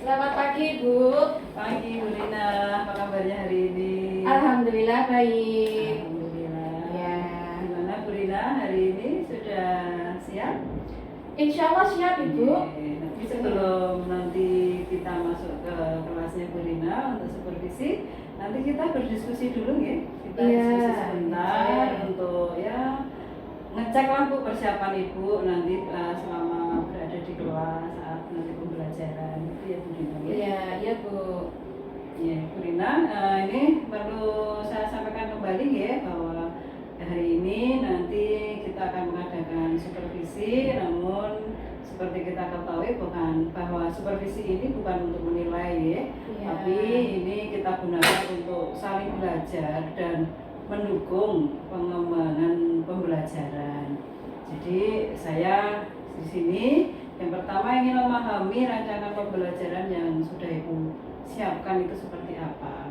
Selamat pagi, Bu. Pagi Bu Rina, apa kabarnya hari ini? Alhamdulillah baik. Alhamdulillah. Ya. Gimana Bu Rina hari ini sudah siap? Insya Allah siap, Ibu. Nanti sebelum nanti kita masuk ke kelasnya Bu Rina untuk supervisi, nanti kita berdiskusi dulu ya. Kita diskusi sebentar untuk ya ngecek lampu persiapan Ibu nanti selama berada di kelas saat nanti pembelajaran itu ya Bu Rina. Iya Bu. Ya, Bu Rina, ini perlu saya sampaikan kembali ya bahwa hari ini nanti kita akan mengadakan supervisi, namun seperti kita ketahui bahwa supervisi ini bukan untuk menilai ya, tapi ini kita gunakan untuk saling belajar dan mendukung pengembangan pembelajaran. Jadi saya di sini yang pertama ingin memahami rancangan pembelajaran yang sudah Ibu siapkan itu seperti apa?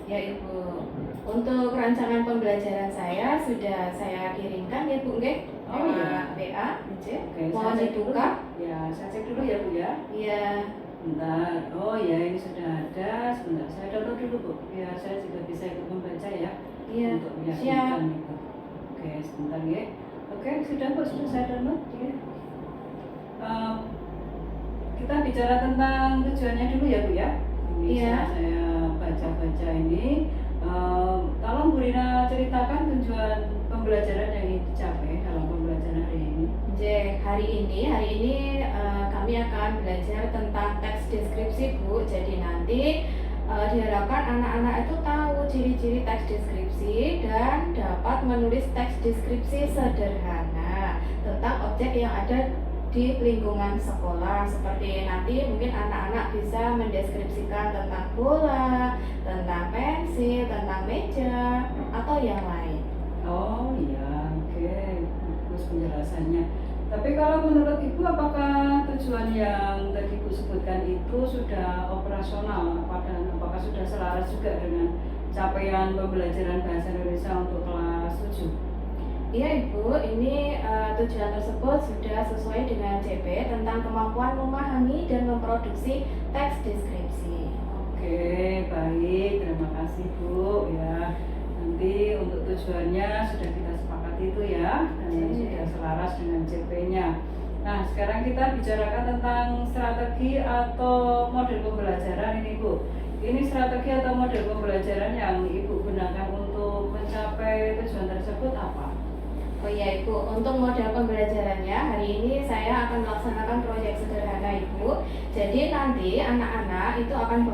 Ya Ibu, untuk rancangan pembelajaran saya sudah saya kirimkan ya Bu, nggih? Iya. WA, Oke, mohon saya cek dulu. dibuka. Ya, saya cek dulu ya Bu ya. Iya. Bentar. Oh ya, ini sudah ada. Sebentar, saya download dulu Bu, biar saya juga bisa ikut membaca ya. Iya. Untuk meyakinkan Siap. itu. Oke, sebentar ya. Oke, sudah Bu, sudah saya download ya. Kita bicara tentang tujuannya dulu ya Bu ya. Ini saya baca-baca ini. Tolong Bu Rina ceritakan tujuan pembelajaran yang ingin dicapai dalam pembelajaran hari ini. Hari ini kami akan belajar tentang teks deskripsi Bu. Jadi nanti diharapkan anak-anak itu tahu ciri-ciri teks deskripsi dan dapat menulis teks deskripsi sederhana tentang objek yang ada di lingkungan sekolah. Seperti nanti mungkin anak-anak bisa mendeskripsikan tentang bola, tentang pensil, tentang meja, atau yang lain. Oh iya, oke, bagus penjelasannya. Tapi kalau menurut Ibu, apakah tujuan yang tadi Ibu sebutkan itu sudah operasional? Apakah sudah selaras juga dengan capaian pembelajaran bahasa Indonesia untuk kelas 7? Iya Ibu, ini tujuan tersebut sudah sesuai dengan CP tentang kemampuan memahami dan memproduksi teks deskripsi. Oke, baik, terima kasih Bu ya. Nanti untuk tujuannya sudah kita sepakati itu ya, dan sudah selaras dengan CP-nya. Nah, sekarang kita bicarakan tentang strategi atau model pembelajaran ini Bu. Ini strategi atau model pembelajaran yang Ibu gunakan untuk mencapai tujuan tersebut apa? Oh iya Ibu, untuk model pembelajarannya hari ini saya akan melaksanakan proyek sederhana Ibu. Jadi nanti anak-anak itu akan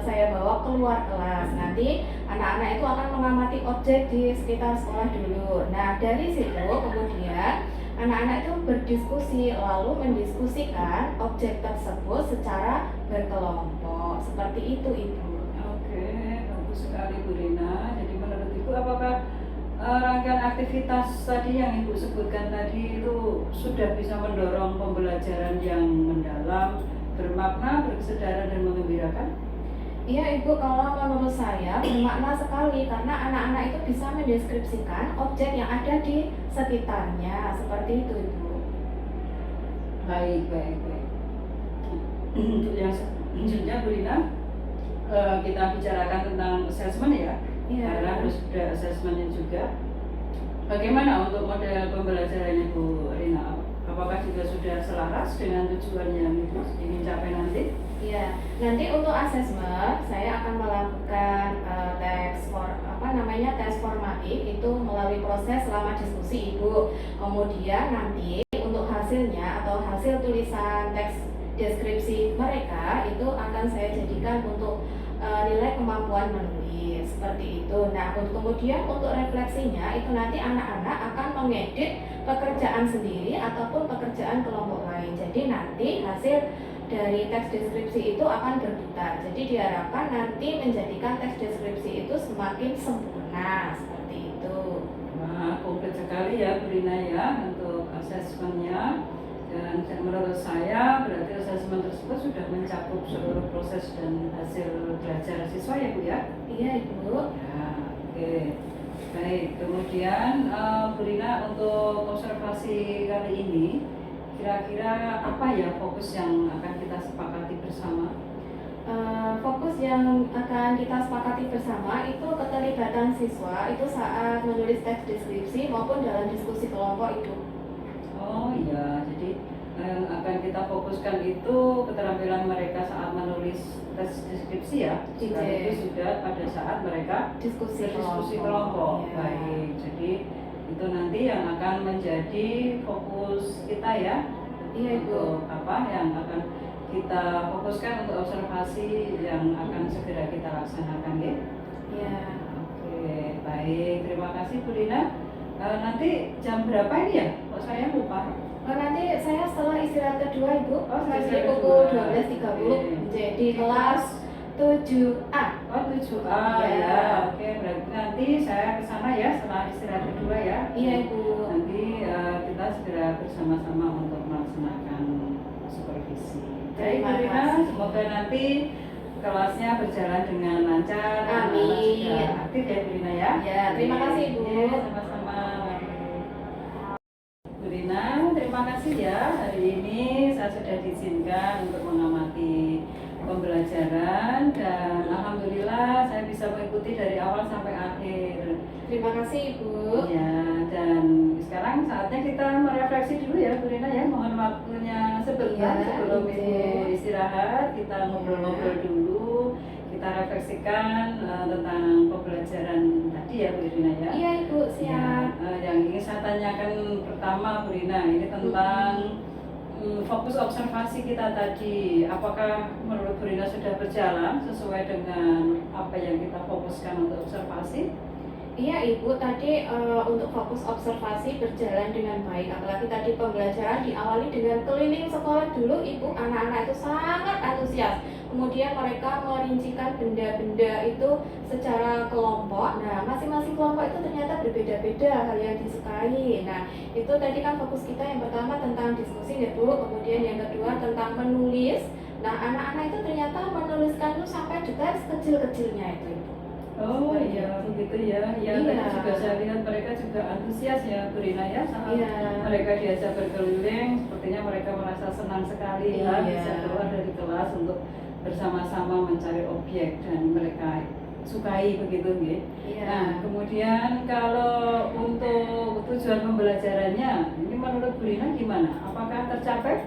saya bawa keluar kelas. Nanti anak-anak itu akan mengamati objek di sekitar sekolah dulu. Nah dari situ kemudian anak-anak itu berdiskusi lalu mendiskusikan objek tersebut secara berkelompok. Seperti itu Ibu. Oke, bagus sekali Bu Rina. Jadi menurut Ibu apakah rangkaian aktivitas tadi yang Ibu sebutkan tadi itu sudah bisa mendorong pembelajaran yang mendalam, bermakna, berkesedaran, dan menggembirakan? Iya Ibu, kalau menurut saya bermakna sekali karena anak-anak itu bisa mendeskripsikan objek yang ada di sekitarnya. Seperti itu Ibu. Baik. Untuk yang selanjutnya Bu Rina, kita bicarakan tentang assessment ya. Karena harus ada assessmentnya juga. Bagaimana untuk model pembelajarannya Bu Rina? Apakah juga sudah selaras dengan tujuan yang Ibu ingin capai nanti? Iya, nanti untuk asesmen saya akan melakukan tes formatif itu melalui proses selama diskusi Ibu. Kemudian nanti untuk hasilnya atau hasil tulisan teks deskripsi mereka itu akan saya jadikan untuk nilai kemampuan menulis seperti itu. Nah, kemudian untuk refleksinya itu nanti anak-anak akan mengedit pekerjaan sendiri ataupun pekerjaan kelompok lain. Jadi nanti hasil dari teks deskripsi itu akan berputar. Jadi diharapkan nanti menjadikan teks deskripsi itu semakin sempurna seperti itu. Nah, komplit sekali ya Bu Rina ya untuk asesmennya. Dan menurut saya berarti asesmen tersebut sudah mencakup seluruh proses dan hasil belajar siswa ya Bu ya? Iya Ibu. Ya, oke. Baik, kemudian Bu Rina untuk observasi kali ini kira-kira apa ya fokus yang akan kita sepakati bersama? yang akan kita sepakati bersama itu keterlibatan siswa itu saat menulis teks deskripsi maupun dalam diskusi kelompok itu. Oh iya, jadi yang akan kita fokuskan itu keterampilan mereka saat menulis teks deskripsi ya. Sekaligus juga pada saat mereka diskusi kelompok. Ya. Baik, jadi itu nanti yang akan menjadi fokus kita ya. Iya Ibu. Untuk apa yang akan kita fokuskan untuk observasi yang akan segera kita laksanakan ya. Iya. Oke, baik. Terima kasih Bu Rina. Nanti jam berapa ini ya? Kok saya lupa. Nanti saya setelah istirahat kedua Ibu, nanti istirahat pukul kedua. 12.30 jadi kelas 7A. Oh 7A ya. Oke, berarti nanti saya ke sana ya setelah istirahat kedua ya. Iya Ibu. Nanti kita segera bersama-sama untuk melaksanakan supervisi. Baik Bu Rina, semoga nanti kelasnya berjalan dengan lancar. Amin. Juga aktif ya Bu Rina ya. Ya, terima kasih Bu. Ya, sama-sama. Bu Rina, terima kasih ya. Hari ini saya sudah diizinkan untuk mengamati pembelajaran dan alhamdulillah saya bisa mengikuti dari awal sampai akhir. Terima kasih Ibu. Ya, dan sekarang saatnya kita merefleksi dulu ya Bu Rina ya. Mohon waktunya sebentar Iya, sebelum iya. Ibu istirahat, kita ngobrol-ngobrol dulu. Kita refleksikan tentang pembelajaran tadi ya Bu Rina ya. Iya Ibu, siap. Ya, yang ingin saya tanyakan pertama Bu Rina ini tentang fokus observasi kita tadi. Apakah menurut Bu Rina sudah berjalan sesuai dengan apa yang kita fokuskan untuk observasi? Iya Ibu, tadi untuk fokus observasi berjalan dengan baik. Apalagi tadi pembelajaran diawali dengan keliling sekolah dulu Ibu. Anak-anak itu sangat antusias. Kemudian mereka merincikan benda-benda itu secara kelompok. Nah, masing-masing kelompok itu ternyata berbeda-beda hal yang disukai. Nah, itu tadi kan fokus kita yang pertama tentang diskusi ya Bu. Kemudian yang kedua tentang menulis. Nah, anak-anak itu ternyata menuliskan itu sampai detail kecil-kecilnya itu Ibu. Oh iya, begitu ya. Ya, Iya. tadi juga saya lihat mereka juga antusias ya Bu Rina ya saat Iya. mereka diajak berkeliling, sepertinya mereka merasa senang sekali ya Iya. bisa keluar dari kelas untuk bersama-sama mencari objek dan mereka sukai begitu ya. Iya. Nah, kemudian kalau untuk tujuan pembelajarannya, ini menurut Bu Rina gimana? Apakah tercapai?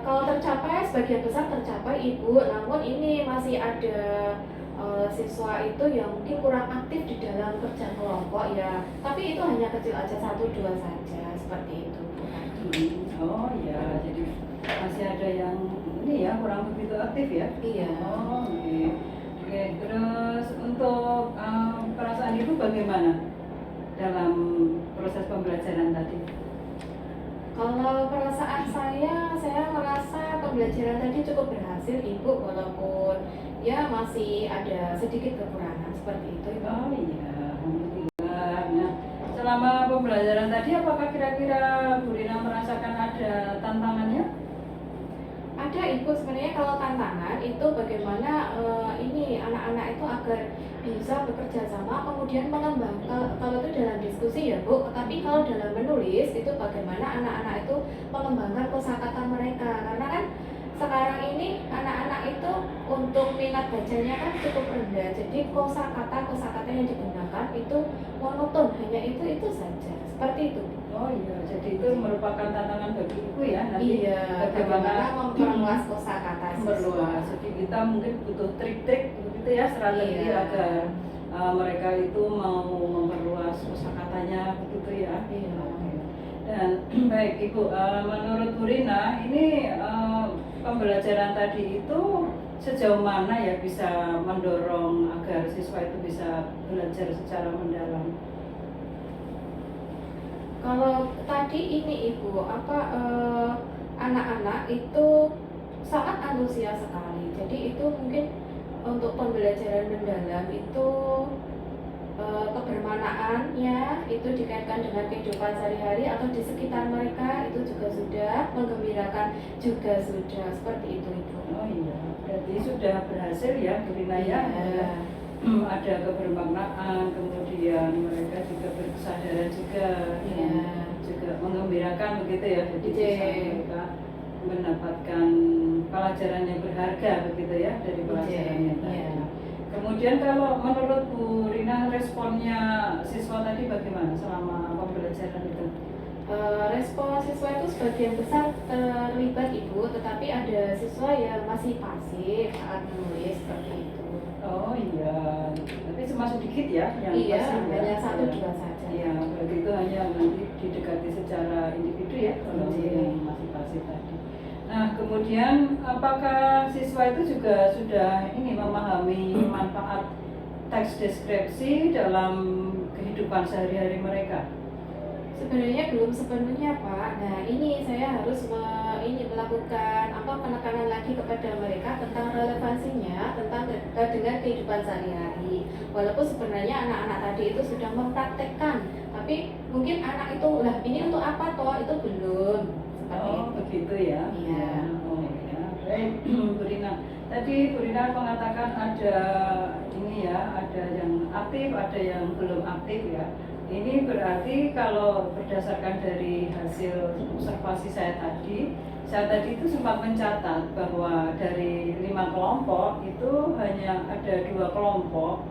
Kalau tercapai, sebagian besar tercapai Ibu, namun ini masih ada siswa itu yang mungkin kurang aktif di dalam kerja kelompok ya, tapi itu hanya kecil aja, 1-2 saja, seperti itu Bu. Oh iya, jadi masih ada yang ini ya kurang begitu aktif ya? Iya. Oh oke. Oke, terus untuk perasaan Ibu bagaimana dalam proses pembelajaran tadi? Kalau perasaan saya merasa pembelajaran tadi cukup berhasil Ibu, walaupun ya masih ada sedikit kekurangan seperti itu Ibu. Oh iya, alhamdulillah. Nah, selama pembelajaran tadi apakah kira-kira Bu Rina merasakan ada tantangannya? Ada Ibu, sebenarnya kalau tantangan itu bagaimana ini anak-anak itu agar bisa bekerja sama kemudian mengembangkan, kalau itu dalam diskusi ya Bu, tapi kalau dalam menulis itu bagaimana anak-anak itu mengembangkan kosakata mereka, karena kan sekarang ini anak-anak itu untuk minat bacanya kan cukup rendah, jadi kosakata yang digunakan itu monoton, hanya itu saja, seperti itu Bu. Oh iya, jadi itu merupakan tantangan bagi Ibu ya nanti Iya, bagaimana memperluas kosakata memperluas. Jadi kita mungkin butuh trik-trik begitu ya, strategi Iya. agar mereka itu mau memperluas kosakatanya begitu ya. Iya. Oke. Dan baik Ibu, menurut Bu Rina ini pembelajaran tadi itu sejauh mana ya bisa mendorong agar siswa itu bisa belajar secara mendalam? Kalau tadi ini Ibu, anak-anak itu sangat antusias sekali. Jadi itu mungkin untuk pembelajaran mendalam itu kebermanaannya itu dikaitkan dengan kehidupan sehari-hari atau di sekitar mereka itu juga sudah menggembirakan, juga sudah seperti itu Ibu. Oh iya, berarti sudah berhasil ya Bu Rina ya. Iya. Ada kebermaknaan, kemudian mereka juga berkesadaran juga, Iya. juga menggembirakan begitu ya. Jadi Iya. bisa mereka mendapatkan pelajaran yang berharga begitu ya dari pelajarannya tadi. Iya. Kemudian kalau menurut Bu Rina responnya siswa tadi bagaimana selama pembelajaran itu? Respon siswa itu sebagian besar terlibat Ibu, tetapi ada siswa yang masih pasif saat menulis seperti itu. Oh iya, tapi cuma sedikit ya yang Iya, pasif ya? hanya satu Iya. dua saja. Iya, berarti itu hanya nanti didekati secara individu ya kalau Iya. yang masih pasif tadi. Nah, kemudian apakah siswa itu juga sudah ini memahami manfaat teks deskripsi dalam kehidupan sehari-hari mereka? Sebenarnya belum sepenuhnya Pak. Nah ini saya harus melakukan penekanan lagi kepada mereka tentang relevansinya dengan kehidupan sehari-hari. Walaupun sebenarnya anak-anak tadi itu sudah mempraktekkan, tapi mungkin anak itu lah ini untuk apa toh itu belum. Seperti Oh, itu. begitu ya. Iya. Oh ya. Baik, Bu Rina. Tadi Bu Rina mengatakan ada ini ya, ada yang aktif, ada yang belum aktif ya. Ini berarti kalau berdasarkan dari hasil observasi saya tadi itu sempat mencatat bahwa dari 5 kelompok itu hanya ada 2 kelompok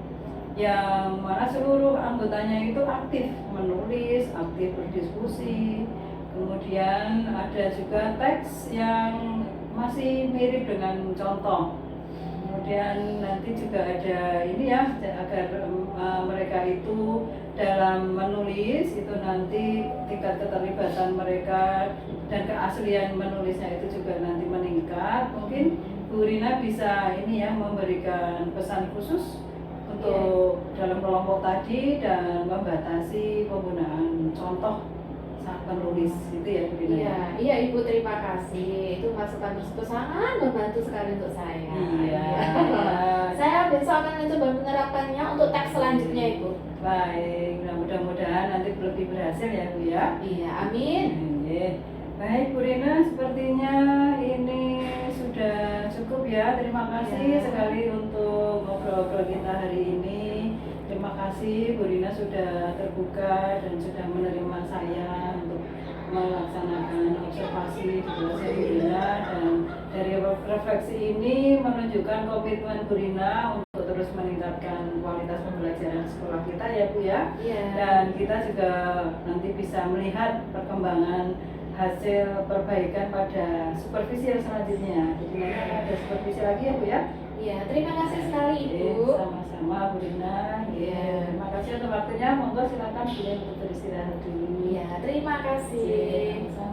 yang mana seluruh anggotanya itu aktif menulis, aktif berdiskusi. Kemudian ada juga teks yang masih mirip dengan contoh. Kemudian nanti juga ada ini ya agar mereka itu dalam menulis itu nanti tingkat keterlibatan mereka dan keaslian menulisnya itu juga nanti meningkat. Mungkin Bu Rina bisa ini ya memberikan pesan khusus untuk dalam kelompok tadi dan membatasi penggunaan contoh saat menulis itu ya Bu Rina. Iya Ibu, terima kasih. Itu masukan tersebut sangat membantu sekali untuk saya. Iya. Saya besok akan mencoba menerapkannya untuk teks selanjutnya Ibu. Baik, nah mudah-mudahan nanti lebih berhasil ya Bu ya. Iya, amin. Iya. Baik Bu Rina, sepertinya ini sudah cukup ya. Terima kasih Ya. sekali untuk ngobrol-ngobrol kita hari ini. Terima kasih Bu Rina sudah terbuka dan sudah menerima saya untuk melaksanakan observasi di kelas Bu Rina, dan dari refleksi ini menunjukkan komitmen Bu Rina untuk terus meningkatkan kualitas pembelajaran sekolah kita ya Bu ya. Iya. Dan kita juga nanti bisa melihat perkembangan hasil perbaikan pada supervisi yang selanjutnya. Jadi nanti ada supervisi lagi ya Bu ya. Iya, terima kasih sekali Ibu. Sama-sama Bu Rina. Iya. Terima kasih untuk waktunya. Monggo silakan Bu Rina untuk beristirahat dulu. Iya, terima kasih. Sama-sama.